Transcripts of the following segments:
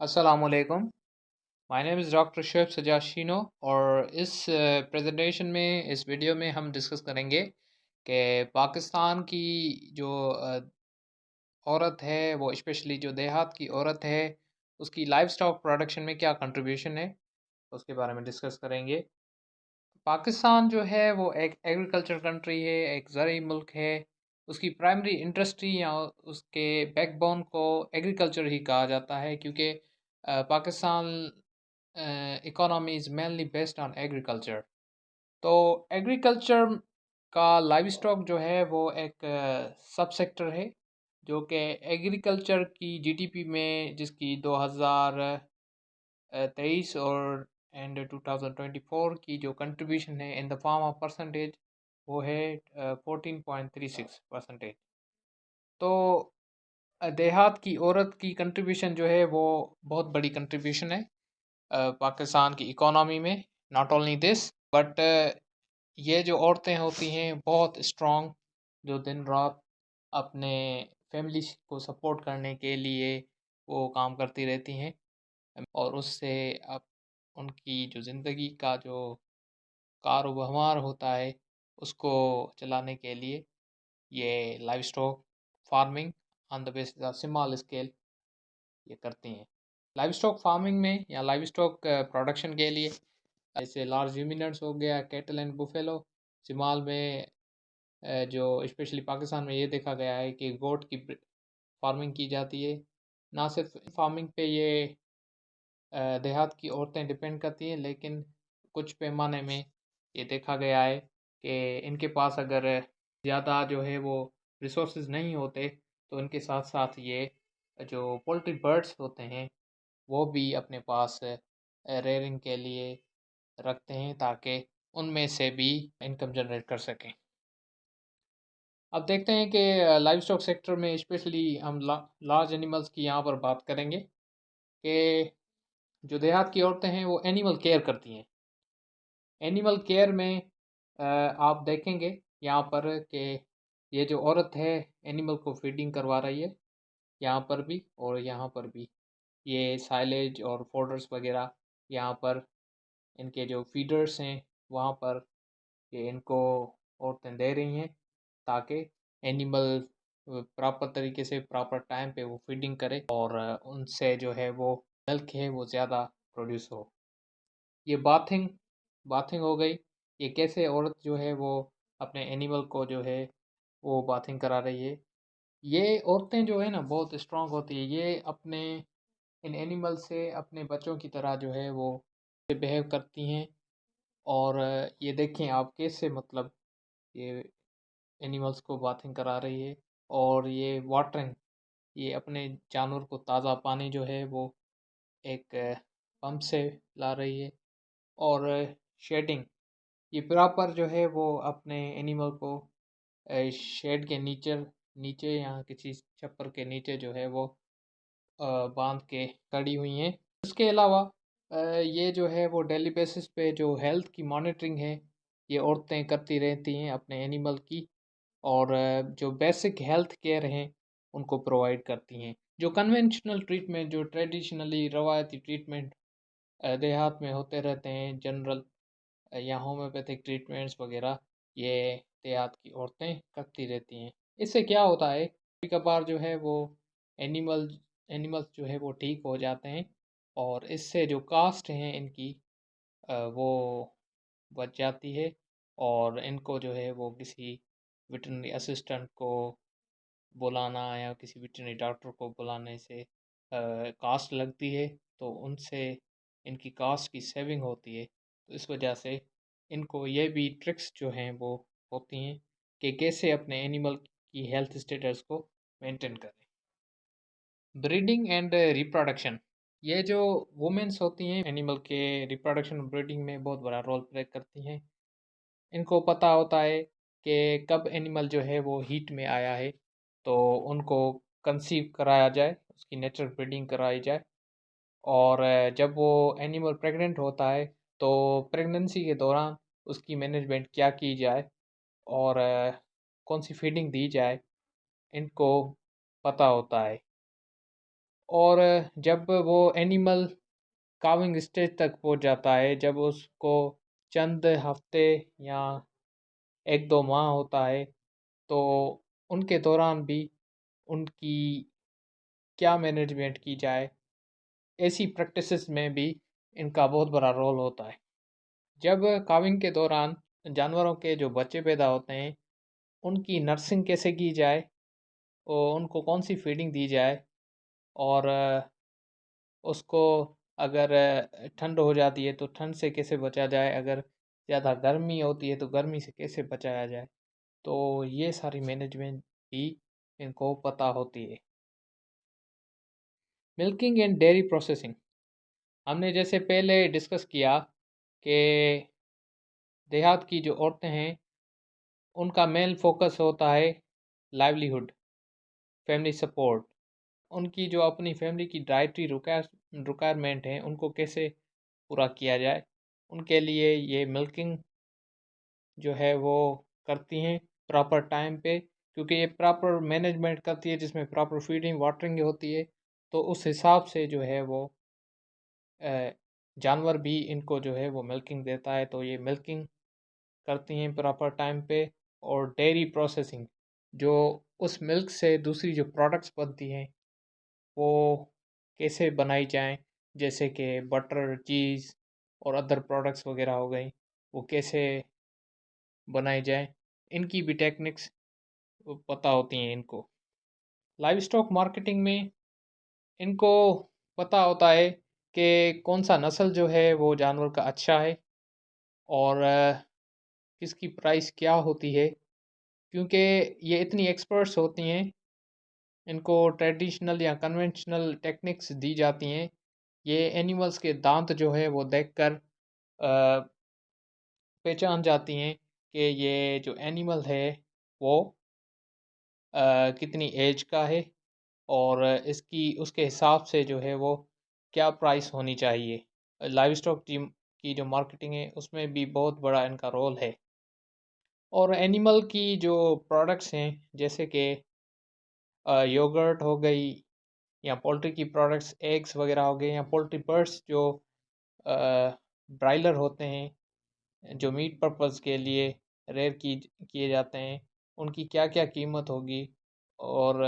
अस्सलामुअलैकुम। My name is doctor Shoaib सजाशिनो और इस प्रेजेंटेशन में इस वीडियो में हम डिस्कस करेंगे कि पाकिस्तान की जो औरत है वो स्पेशली जो देहात की औरत है उसकी लाइफ स्टॉक प्रोडक्शन में क्या कंट्रीब्यूशन है उसके बारे में डिस्कस करेंगे। पाकिस्तान जो है वो एक एग्रीकल्चर कंट्री है, एक ज़रूरी मुल्क है। उसकी प्राइमरी इंडस्ट्री या उसके बैकबोन को एग्रीकल्चर ही कहा जाता है क्योंकि Pakistan economy is mainly based on agriculture. तो एग्रीकल्चर का लाइव स्टॉक जो है वो एक सब सेक्टर है जो कि एग्रीकल्चर की जीडीपी में जिसकी 2023 और एंड 2024 की जो कंट्रीब्यूशन है in the form of percentage वो है 14.36%। तो देहात की औरत की कंट्रीब्यूशन जो है वो बहुत बड़ी कंट्रीब्यूशन है पाकिस्तान की इकोनॉमी में। नॉट ओनली दिस बट ये जो औरतें होती हैं बहुत स्ट्रॉन्ग, जो दिन रात अपने फैमिली को सपोर्ट करने के लिए वो काम करती रहती हैं और उससे अब उनकी जो ज़िंदगी का जो कारोबार होता है उसको चलाने के लिए ये live stock farming on the basis of small scale ये करती हैं। लाइव स्टॉक फार्मिंग में या लाइव स्टॉक प्रोडक्शन के लिए जैसे लार्ज यूमिनेंट्स हो गया, कैटल एंड बुफेलो। शिमाल में जो स्पेशली पाकिस्तान में ये देखा गया है कि गोट की फार्मिंग की जाती है। ना सिर्फ फार्मिंग पे ये देहात की औरतें डिपेंड करती हैं, लेकिन कुछ पैमाने में ये देखा गया है कि इनके पास अगर ज़्यादा जो है वो रिसोर्सेज नहीं होते तो इनके साथ साथ ये जो पोल्ट्री बर्ड्स होते हैं वो भी अपने पास रेयरिंग के लिए रखते हैं ताकि उनमें से भी इनकम जनरेट कर सकें। अब देखते हैं कि लाइव स्टॉक सेक्टर में स्पेशली हम लार्ज एनिमल्स की यहाँ पर बात करेंगे कि जो देहात की औरतें हैं वो एनिमल केयर करती हैं। एनिमल केयर में आप देखेंगे यहाँ पर कि ये जो औरत है एनिमल को फीडिंग करवा रही है, यहाँ पर भी और यहाँ पर भी। ये साइलेज और फोडर्स वगैरह यहाँ पर इनके जो फीडर्स हैं वहाँ पर ये इनको औरतें दे रही हैं ताकि एनिमल प्रॉपर तरीके से प्रॉपर टाइम पे वो फीडिंग करे और उनसे जो है वो मिल्क है वो ज़्यादा प्रोड्यूस हो। ये बाथिंग बाथिंग हो गई। ये कैसे औरत जो है वो अपने एनिमल को जो है वो बाथिंग करा रही है। ये औरतें जो है ना बहुत स्ट्रांग होती है। ये अपने इन एनिमल से अपने बच्चों की तरह जो है वो बिहेव करती हैं और ये देखें आप कैसे मतलब ये एनिमल्स को बाथिंग करा रही है और ये वाटरिंग, ये अपने जानवर को ताज़ा पानी जो है वो एक पंप से ला रही है और शेडिंग, ये प्रॉपर जो है वो अपने एनिमल को शेड के नीचे नीचे या किसी छप्पर के नीचे जो है वो बांध के खड़ी हुई हैं। उसके अलावा ये जो है वो डेली बेसिस पे जो हेल्थ की मॉनिटरिंग है ये औरतें करती रहती हैं अपने एनिमल की और जो बेसिक हेल्थ केयर हैं उनको प्रोवाइड करती हैं। जो कन्वेंशनल ट्रीटमेंट, जो ट्रेडिशनली रवायती ट्रीटमेंट देहात में होते रहते हैं, जनरल या होम्योपैथिक ट्रीटमेंट्स वगैरह, ये देहात की औरतें करती रहती हैं। इससे क्या होता है कभी कभार जो है वो एनिमल एनिमल्स जो है वो ठीक हो जाते हैं और इससे जो कास्ट हैं इनकी वो बच जाती है और इनको जो है वो किसी वेटरनरी असिस्टेंट को बुलाना या किसी वेटरनरी डॉक्टर को बुलाने से कास्ट लगती है तो उनसे इनकी कास्ट की सेविंग होती है। तो इस वजह से इनको ये भी ट्रिक्स जो हैं वो होती हैं कि कैसे अपने एनिमल की हेल्थ स्टेटस को मेंटेन करें। ब्रीडिंग एंड रिप्रोडक्शन, ये जो वुमेन्स होती हैं एनिमल के रिप्रोडक्शन और ब्रीडिंग में बहुत बड़ा रोल प्ले करती हैं। इनको पता होता है कि कब एनिमल जो है वो हीट में आया है तो उनको कंसीव कराया जाए, उसकी नेचुरल ब्रीडिंग कराई जाए और जब वो एनिमल प्रेग्नेंट होता है तो प्रेगनेंसी के दौरान उसकी मैनेजमेंट क्या की जाए और कौन सी फीडिंग दी जाए इनको पता होता है। और जब वो एनिमल काविंग स्टेज तक पहुंच जाता है, जब उसको चंद हफ्ते या 1-2 माह होता है, तो उनके दौरान भी उनकी क्या मैनेजमेंट की जाए, ऐसी प्रैक्टिसेस में भी इनका बहुत बड़ा रोल होता है। जब काविंग के दौरान जानवरों के जो बच्चे पैदा होते हैं, उनकी नर्सिंग कैसे की जाए और उनको कौन सी फीडिंग दी जाए, और उसको अगर ठंड हो जाती है तो ठंड से कैसे बचा जाए, अगर ज़्यादा गर्मी होती है तो गर्मी से कैसे बचाया जाए, तो ये सारी मैनेजमेंट भी इनको पता होती है। मिल्किंग एंड डेयरी प्रोसेसिंग, हमने जैसे पहले डिस्कस किया कि देहात की जो औरतें हैं, उनका मेन फोकस होता है लाइवलीहुड, फैमिली सपोर्ट, उनकी जो अपनी फैमिली की डाइटरी रिक्वायरमेंट है उनको कैसे पूरा किया जाए, उनके लिए ये मिल्किंग जो है वो करती हैं प्रॉपर टाइम पे, क्योंकि ये प्रॉपर मैनेजमेंट करती है जिसमें प्रॉपर फीडिंग वाटरिंग होती है, तो उस हिसाब से जो है वो जानवर भी इनको जो है वो मिल्किंग देता है, तो ये मिल्किंग करती हैं प्रॉपर टाइम पे। और डेयरी प्रोसेसिंग, जो उस मिल्क से दूसरी जो प्रोडक्ट्स बनती हैं वो कैसे बनाई जाएं, जैसे कि बटर, चीज़ और अदर प्रोडक्ट्स वगैरह हो गई, वो कैसे बनाई जाएं, इनकी भी टेक्निक्स पता होती हैं इनको। लाइव स्टॉक मार्केटिंग में इनको पता होता है कि कौन सा नस्ल जो है वो जानवर का अच्छा है, और किसकी प्राइस क्या होती है, क्योंकि ये इतनी एक्सपर्ट्स होती हैं, इनको ट्रेडिशनल या कन्वेंशनल टेक्निक्स दी जाती हैं। ये एनिमल्स के दांत जो है वो देखकर पहचान जाती हैं कि ये जो एनिमल है वो कितनी एज का है, और इसकी उसके हिसाब से जो है वो क्या प्राइस होनी चाहिए। लाइव स्टॉक टीम की जो मार्केटिंग है उसमें भी बहुत बड़ा इनका रोल है। और एनिमल की जो प्रोडक्ट्स हैं, जैसे कि योगर्ट हो गई, या पोल्ट्री की प्रोडक्ट्स, एग्स वगैरह हो गए, या पोल्ट्री बर्ड्स जो ब्रायलर होते हैं जो मीट पर्पस के लिए रेयर की किए जाते हैं, उनकी क्या क्या कीमत होगी, और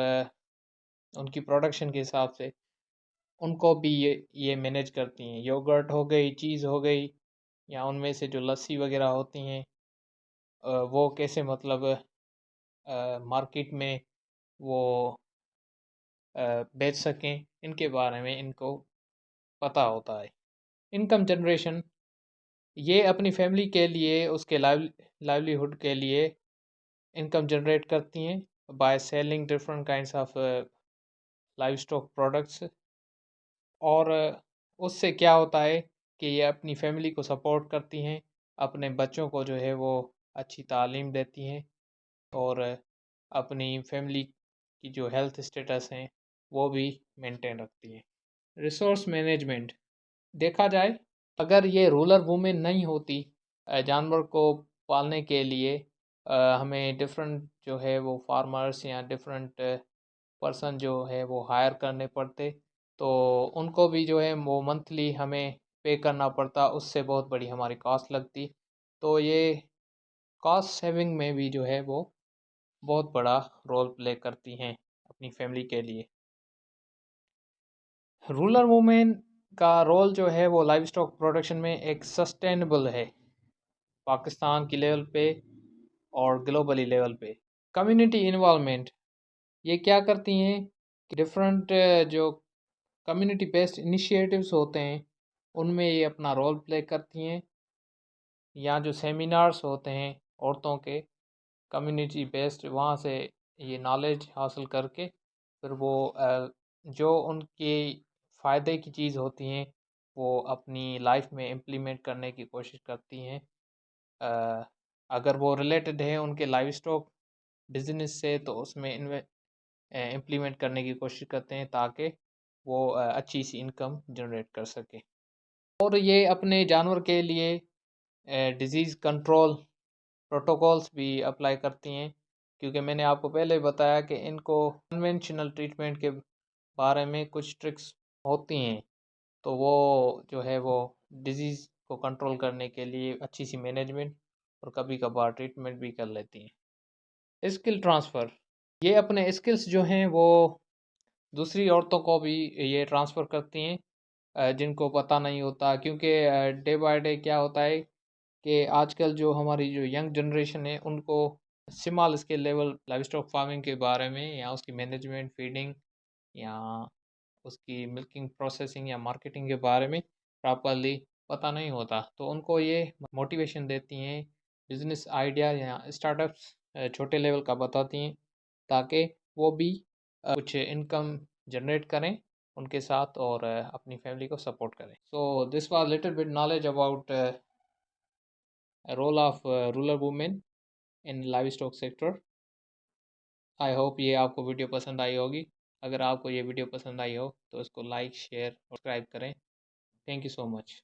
उनकी प्रोडक्शन के हिसाब से उनको भी ये मैनेज करती हैं। योगर्ट हो गई, चीज़ हो गई, या उनमें से जो लस्सी वगैरह होती हैं, वो कैसे मतलब मार्केट में वो बेच सकें, इनके बारे में इनको पता होता है। इनकम जनरेशन, ये अपनी फैमिली के लिए, उसके लाइवलीहुड के लिए इनकम जनरेट करती हैं by selling different kinds of live stock products. और उससे क्या होता है कि ये अपनी फैमिली को सपोर्ट करती हैं, अपने बच्चों को जो है वो अच्छी तालीम देती हैं, और अपनी फैमिली की जो हेल्थ स्टेटस हैं वो भी मेंटेन रखती हैं। रिसोर्स मैनेजमेंट, देखा जाए अगर ये रूरल वूमेन नहीं होती जानवर को पालने के लिए, हमें डिफरेंट जो है वो फार्मर्स या डिफरेंट पर्सन जो है वो हायर करने पड़ते, तो उनको भी जो है वो मंथली हमें पे करना पड़ता, उससे बहुत बड़ी हमारी कॉस्ट लगती, तो ये कॉस्ट सेविंग में भी जो है वो बहुत बड़ा रोल प्ले करती हैं अपनी फैमिली के लिए। रूरल वूमेन का रोल जो है वो लाइव स्टॉक प्रोडक्शन में एक सस्टेनेबल है, पाकिस्तान की लेवल पे और ग्लोबली लेवल पे। कम्युनिटी इन्वॉल्वमेंट, ये क्या करती हैं कि डिफरेंट जो कम्युनिटी बेस्ड इनिशिएटिव्स होते हैं उनमें ये अपना रोल प्ले करती हैं, या जो सेमिनार्स होते हैं औरतों के कम्युनिटी बेस्ड, वहाँ से ये नॉलेज हासिल करके फिर वो जो उनके फ़ायदे की चीज़ होती हैं वो अपनी लाइफ में इम्प्लीमेंट करने की कोशिश करती हैं। अगर वो रिलेटेड है उनके लाइव स्टॉक बिजनेस से, तो उसमें इम्प्लीमेंट करने की कोशिश करते हैं ताकि वो अच्छी सी इनकम जनरेट कर सके। और ये अपने जानवर के लिए डिज़ीज़ कंट्रोल प्रोटोकॉल्स भी अप्लाई करती हैं, क्योंकि मैंने आपको पहले बताया कि इनको कन्वेंशनल ट्रीटमेंट के बारे में कुछ ट्रिक्स होती हैं, तो वो जो है वो डिजीज़ को कंट्रोल करने के लिए अच्छी सी मैनेजमेंट और कभी कभार ट्रीटमेंट भी कर लेती हैं। स्किल ट्रांसफ़र, ये अपने स्किल्स जो हैं वो दूसरी औरतों को भी ये ट्रांसफ़र करती हैं, जिनको पता नहीं होता, क्योंकि डे बाय डे क्या होता है कि आजकल जो हमारी जो यंग जनरेशन है उनको small scale level live stock farming के बारे में या उसकी मैनेजमेंट, फीडिंग या उसकी मिल्किंग, प्रोसेसिंग या मार्केटिंग के बारे में प्रॉपरली पता नहीं होता। तो उनको ये मोटिवेशन देती हैं, बिजनेस आइडिया या स्टार्टअप्स छोटे लेवल का बताती हैं, ताकि वो भी कुछ इनकम जनरेट करें उनके साथ और अपनी फैमिली को सपोर्ट करें। So this was little bit knowledge about role of rural women in livestock sector. I hope ये आपको वीडियो पसंद आई होगी। अगर आपको ये वीडियो पसंद आई हो तो इसको लाइक, शेयर और सब्सक्राइब करें। Thank you so much.